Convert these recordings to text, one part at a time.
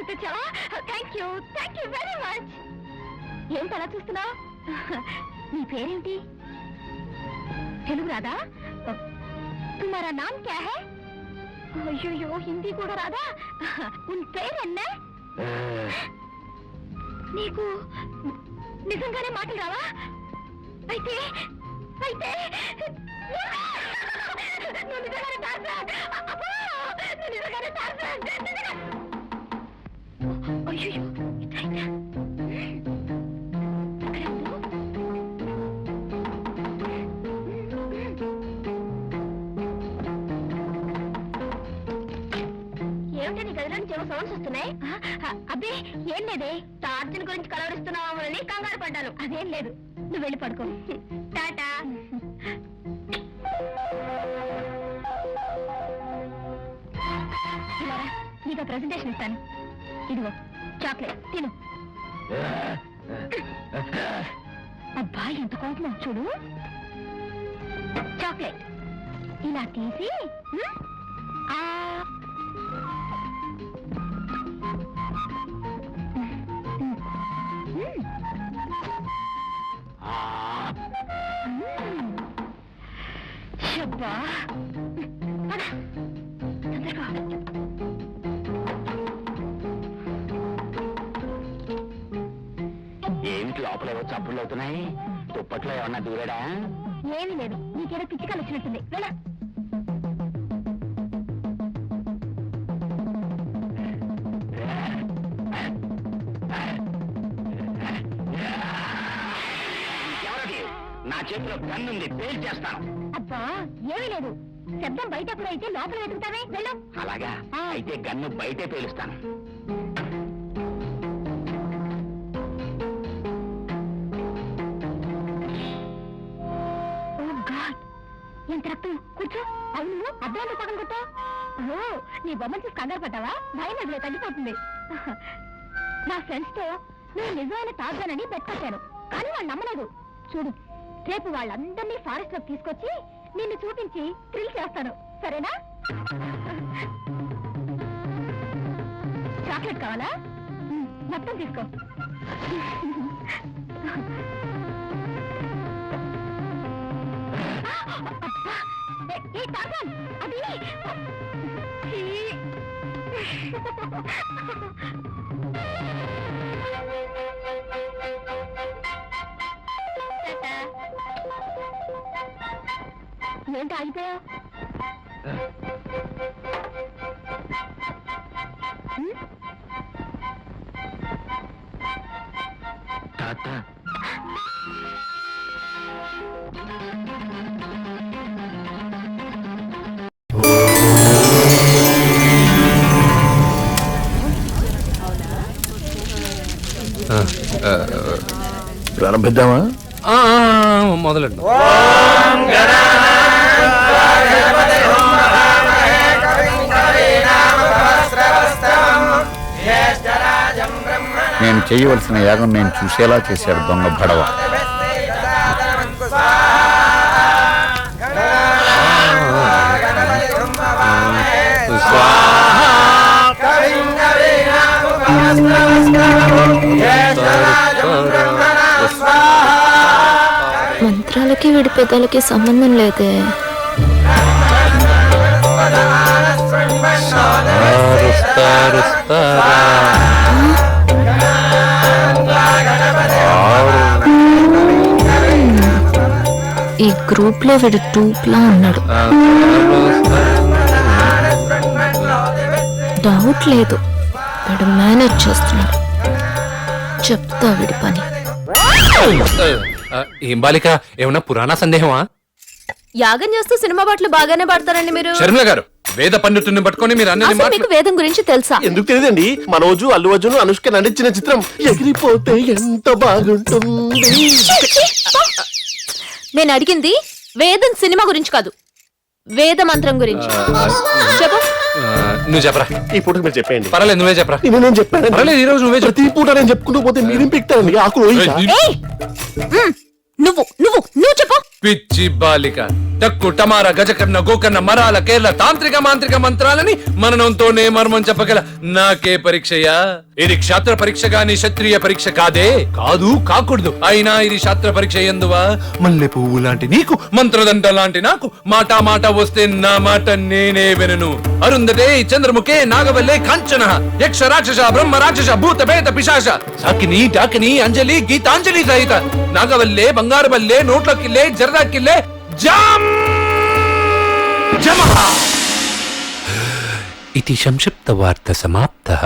తెచ్చావా? Thank you very much. ఏమిటి అలా చూస్తున్నావు? నీ పేరేంటి? తెలుగు రాదా? తుమారా నామ్ క్యా హై? అయ్యో హిందీ కూడా రాదా? ఉన్ పేరెన్నే? నీకు నిజంగానే మాటలు రావా? అయితే నువ్వు నిజంగానే టార్జాన్. అబ్బో, నువ్వు నిజంగానే టార్జాన్. అయ్యో ఏమిటో నీ గదిలో నుంచి ఏమో సౌండ్స్ వస్తున్నాయి. అబ్బే ఏం లేదే, టార్జన్ గురించి కలవరిస్తున్నావు అని కంగారు పడ్డాను. అదేం లేదు, నువ్వు వెళ్ళి పడుకో. టాటా. నీకు ప్రెజెంటేషన్ ఇస్తాను. ఇదిగో చాక్లెట్ తిను. అబ్బా ఎంత కోపం చూడు. చాక్లెట్ ఇలా తీసి ఏమిటి లోపల ఏవో చప్పుళ్ళు అవుతున్నాయి? దుప్పట్లో ఏమన్నా దూరాడా? ఏమీ లేదు, నీకేదో పిచ్చికలు వచ్చినట్టుంది. వెళ్ళా. నా చేతిలో గన్ను ఉంది, పేల్ చేస్తాను. అబ్బా ఏమీ లేదు, శబ్దం బయట ఎప్పుడు అయితే లోపల వెతుకుతావే. వెళ్ళు. అలాగా అయితే గన్ను బయటే పేలుస్తాను. ఎంత రక్తం! కూర్చో. అవును, అద్దాలు పక్కన కొట్టా. ఓ, నీ బొమ్మను చూసి కంగారు పడ్డావా? భయం అదిలే, తగ్గిపోతుంది. నా ఫ్రెండ్స్ తో నేను నిజమైన టార్జాన్ పెట్టాను, కానీ వాళ్ళు నమ్మలేదు. చూడు, రేపు వాళ్ళందరినీ ఫారెస్ట్ లోకి తీసుకొచ్చి నిన్ను చూపించి థ్రిల్ చేస్తాను. సరేనా? చాక్లెట్ కావాలా? మొత్తం తీసుకో. ఏ టార్జాన్, అది ఏంటి ఆగిపోయావు? తాత, ప్రారంభిద్దామా? మొదలండి. నేను చేయవలసిన యాగం నేను చూసేలా చేశాడు దొంగ భడవ. మంత్రాలకి వీడి పెదాలకి సంబంధం లేదే. ఈ గ్రూప్ లో వీడు టూప్లా ఉన్నాడు. డౌట్ లేదు, వీడు మేనేజ్ చేస్తున్నాడు. చెప్తా వీడి పని. ఏం బాలిక, ఏమన్నా పురాణ సందేహమా? యాగం చేస్తూ సినిమా పాటలు బాగానే పాడతారండి మీరు. శర్మిల గారు, వేద పండితుడిని పట్టుకొని మీరు అన్ని మీకు వేదం గురించి తెలుసా? ఎందుకు తెలియదండి. మనోజు అల్లు అర్జున్ అనుష్క నటించిన చిత్రం ఎగిరిపోతే ఎంత బాగుంటుంది. నేను అడిగింది వేదం సినిమా గురించి కాదు, వేద మంత్రం గురించి. చెప్పు. నువ్వు చెప్పరా. ఈ పూట మీరు చెప్పండి. పర్వాలేదు, నువ్వే చెప్పరా. నేను చెప్పాను. పర్వాలేదు, ఈ రోజు నువ్వే ప్రతి పూట నేను చెప్పుకుంటూ పోతే మీరేం పిక్తారండి. ఆకులు నువ్వు నువ్వు నువ్వు చెప్పు. పిచ్చి బాలిక టక్కు టమార గజకర్ణ గోకర్ణ మరాల కేరళ తాంత్రిక మాంత్రిక మంత్రాలని మననంతోనే మర్మం చెప్పగల నాకే పరీక్షయా? ఇది క్షాత్ర పరీక్ష గాని క్షత్రియ పరీక్ష కాదే. కాదు కాకూడదు. అయినా ఇది శాస్త్ర పరీక్ష ఎందువా? మల్లె పువ్వు లాంటి నీకు మంత్రదండ లాంటి నాకు మాట మాట వస్తే నా మాట నేనే వినను. అరుంధతే చంద్రముఖే నాగవల్లే కాంచన యక్ష రాక్షస బ్రహ్మ రాక్షస భూత భేద పిశాచ సాకిని టాకిని అంజలి గీతాంజలి సహిత నాగవల్లే బంగారు బల్లే నోట్ల కిల్లే జరదా కిల్లే జామ్ జమః. ఇతి సంక్షిప్త వార్త సమాప్తః.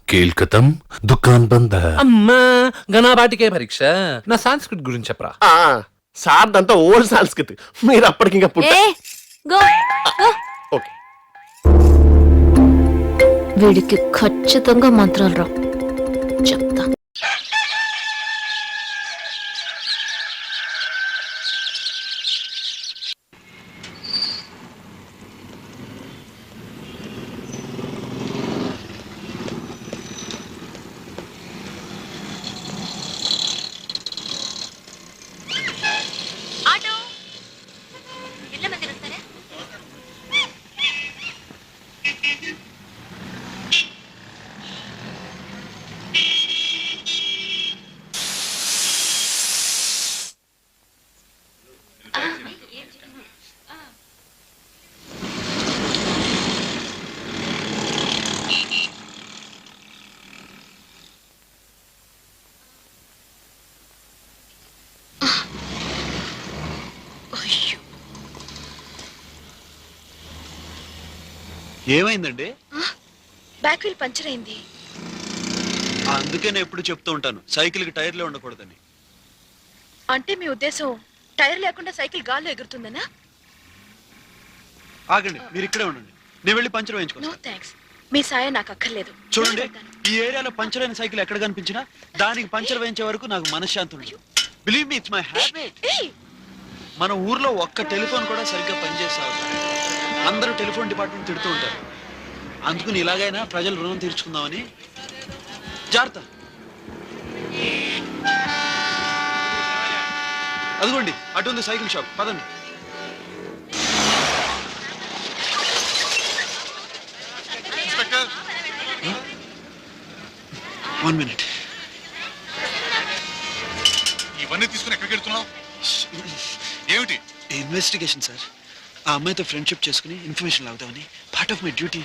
కేల్కతం దుకాన్ బంద. అమ్మా గణాబాటికే పరీక్ష. నా సంస్కృత్ గురించి చెప్పరా. సార్దంతా ఓల్డ్ సంస్కృతి, మీరు అప్పటికి ఇంకా పుట్ట. ఏ గో గో. ఓకే. వీడికి ఖచ్చితంగా మంత్రాలు రావు, చెప్తా. ఏమైందండి? బ్యాక్ వీల్ పంచర్ అయింది. అందుకే నేను ఎప్పుడు చెప్తూ ఉంటాను సైకిల్ కి టైర్లే ఉండకూడదని. అంటే మీ ఉద్దేశం టైర్ లేకుండా సైకిల్ గాల్లో ఎగురుతుందనా? ఆగండి, మీరు ఇక్కడే ఉండండి, నేను వెళ్ళి పంచర్ నో వేయించుకోండి. థ్యాంక్స్, మీ సాయం నాకు అక్కర్లేదు. చూడండి, ఈ ఏరియాలో పంచర్ అయిన సైకిల్ ఎక్కడ కనిపించినా దానికి పంచర్ వేయించే వరకు నాకు మనశ్శాంతి ఉండదు. Believe me, it's my habit. మన ఊర్లో ఒక్క టెలిఫోన్ కూడా సరిగ్గా పనిచేసావు. అందరూ టెలిఫోన్ డిపార్ట్మెంట్ తిడుతూ ఉంటారు. అందుకని ఇలాగైనా ప్రజలు రుణం తీర్చుకుందామని. జాగ్రత్త. అదిగోండి అటుంది సైకిల్ షాప్, పదండి. One minute. ఇవన్నీ తీసుకుని ఎక్కడికి వెళ్తున్నావు? ఏమిటి? Investigation sir. ఆ అమ్మాయితో ఫ్రెండ్షిప్ చేసుకుని ఇన్ఫర్మేషన్ లాగుదామని. Part of my duty.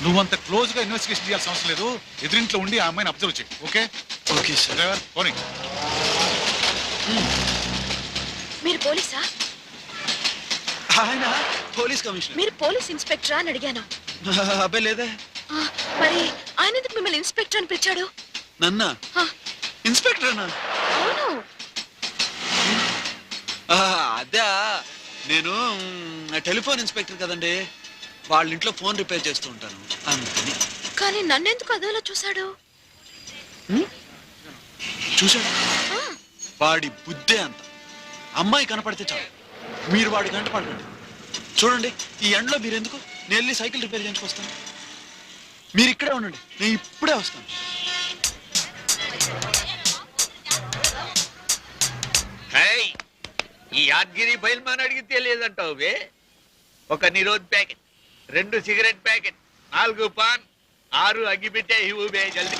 నువ్వంత క్లోజ్ గా ఇన్వెస్టిగేషన్ చేయాల్సిన అవసరం లేదు. ఎదురింట్లో ఉండి ఆ అమ్మాయిని అబ్జర్వ్ చేయి. Okay okay sir. డ్రైవర్ పోనీ. మీరు పోలీసా? ఆయన పోలీస్ కమిషనర్. మీరు పోలీస్ ఇన్స్పెక్టరా అని అడిగాను. అబ్బాయి లేదే. మరి ఆయన ఎందుకు మిమ్మల్ని ఇన్స్పెక్టర్ అని పిలిచాడు? నన్నా? ఇన్స్పెక్టర్ అన్నా? అవును. అదే, నేను టెలిఫోన్ ఇన్స్పెక్టర్ కదండి. వాళ్ళ ఇంట్లో ఫోన్ రిపేర్ చేస్తూ ఉంటాను అందుకని. కానీ నన్నెందుకు అదోలా చూశాడు? చూశాడు? వాడి బుద్ధే అంత. అమ్మాయి కనపడితే చాలు, మీరు వాడి గంట పడకండి. చూడండి, ఈ ఎండలో మీరు ఎందుకు? నేను వెళ్ళి సైకిల్ రిపేర్ చేయించుకొస్తాను. మీరు ఇక్కడే ఉండండి, నేను ఇప్పుడే వస్తాను. ఈ యాద్గిరి బయల్మాన్ అడిగితే తెలియదంటావు. ఒక Nirodh packet, 2 cigarette packet, 4 paan, 6 అగ్గిపెట్టే ఇవ్వు బే జల్దీ.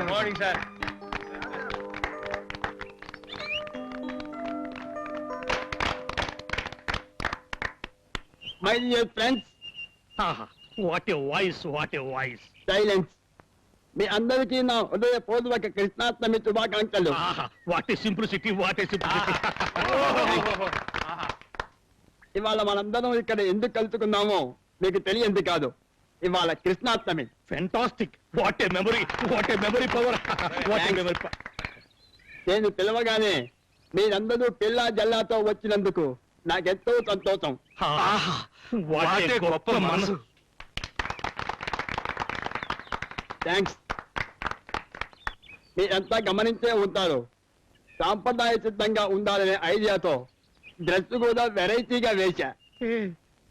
Morning sir. My dear friends, what a voice, what a voice. Silence. మీ అందరికీ నా హృదయపూర్వక కృష్ణాష్టమి శుభాకాంక్షలు. What a simplicity, what a simplicity. ఇవాళ మనందరం ఇక్కడ ఎందుకు కలుసుకున్నామో మీకు తెలియంది కాదు. ఇవాళ Krishnashtami. Fantastic. What a memory, what a memory power, what a memory. నేను పిలవగానే మీరందరూ పిల్ల జల్లాతో వచ్చినందుకు నాకెంతో సంతోషం. వాట్ ఏ గొప్ప మనసు. థ్యాంక్స్. మీరంతా గమనించే ఉంటారు, సాంప్రదాయ సిద్ధంగా ఉండాలనే ఐడియాతో డ్రెస్ కూడా వెరైటీగా వేశా.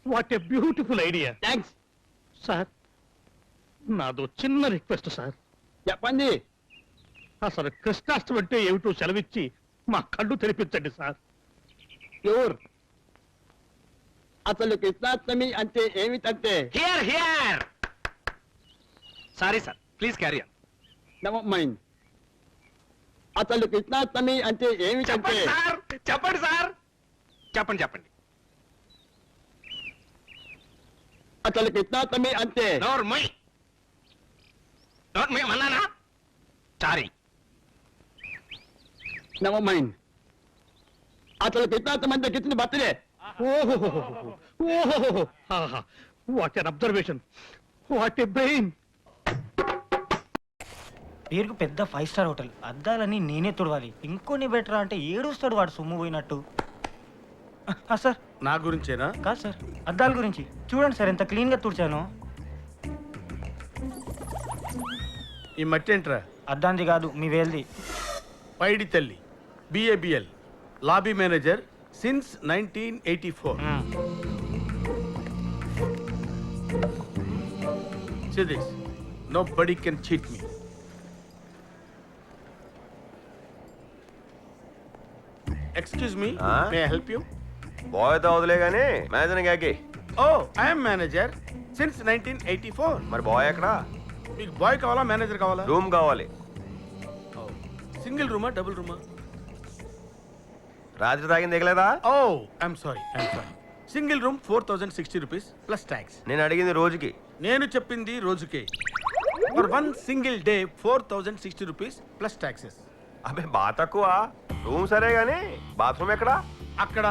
What a beautiful idea. Thanks. Sir, నాదో చిన్న రిక్వెస్ట్ సార్. చెప్పండి. అసలు కృష్ణాష్టమి అంటే ఏమిటో సెలవిచ్చి మా కళ్ళు తెరిపించండి సార్. ప్యూర్. అసలు కృష్ణాష్టమి అంటే ఏమిటంటే here here. Sorry sir, please carry on. Never mind. అసలు కృష్ణాష్టమి అంటే ఏమిటంటే చెప్పండి సార్, చెప్పండి చెప్పండి. అసలు కృష్ణాష్టమి అంటే నోర్మై నోర్మై అన్నానా? సారీ. Never mind. అసలు కృష్ణాష్టమి అంటే Krishna birthday. What an observation, what a brain. పేరుకు పెద్ద 5 స్టార్ హోటల్, అద్దాలని నేనే తుడవాలి. ఇంకొన్ని బెటర్ అంటే ఏడుస్తాడు వాడు సొమ్ము పోయినట్టు. సార్, నా గురించేనా? కాదు సార్, అద్దాల గురించి. చూడండి సార్ ఎంత క్లీన్ గా తుడిచాను. ఈ మట్టి ఏంట్రా? అద్దాంది కాదు, మీ వేల్ది. పైడి తల్లి, BABL, lobby manager since 1984. See this. Nobody can cheat me. Excuse me, may I help you? Boy తో వదిలే గానీ మేనేజర్ గాకి. Oh, I am manager since 1984. మరి బాయ్ ఎక్కడా? మీకు బాయ్ కావాలా, మేనేజర్ కావాలా? రూమ్ కావాలి. సింగిల్ రూమా, డబుల్ రూమా? రాత్రి తాగింది దిగలేదా? Oh, I'm sorry. Single room 4060 rupees plus tax. నేను అడిగింది రోజుకి. నేను చెప్పింది రోజుకే. For one single day 4060 rupees plus taxes. అబ్బే బా తక్కువ. రూమ్ సరే గానీ బాత్రూమ్ ఎక్కడా? అక్కడ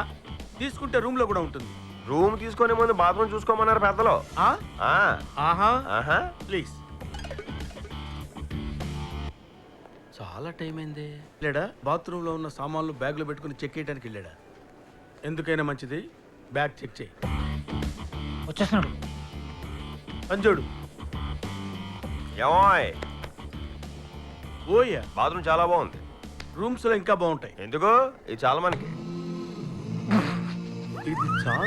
తీసుకుంటే రూమ్ లో కూడా ఉంటుంది. రూమ్ తీసుకునే ముందు బాత్రూమ్ చూసుకోమన్నారు పెద్దలు. ఆహా, ఆహా. ప్లీజ్. చాలా టైం అయింది. లేడా బాత్రూమ్ లో ఉన్న సామాన్లు బ్యాగ్ లో పెట్టుకుని చెక్ చేయడానికి వెళ్ళాడా? ఎందుకైనా మంచిది బ్యాగ్ చెక్ చేయి. వచ్చేస్తున్నాడు. అంజోడు. ఏమోయ్, ఓయ్యా, బాత్రూమ్ చాలా బాగుంది. రూమ్స్ లో ఇంకా బాగుంటాయి. ఎందుకు? ఇది చాలా మనకి. ఇది చాలా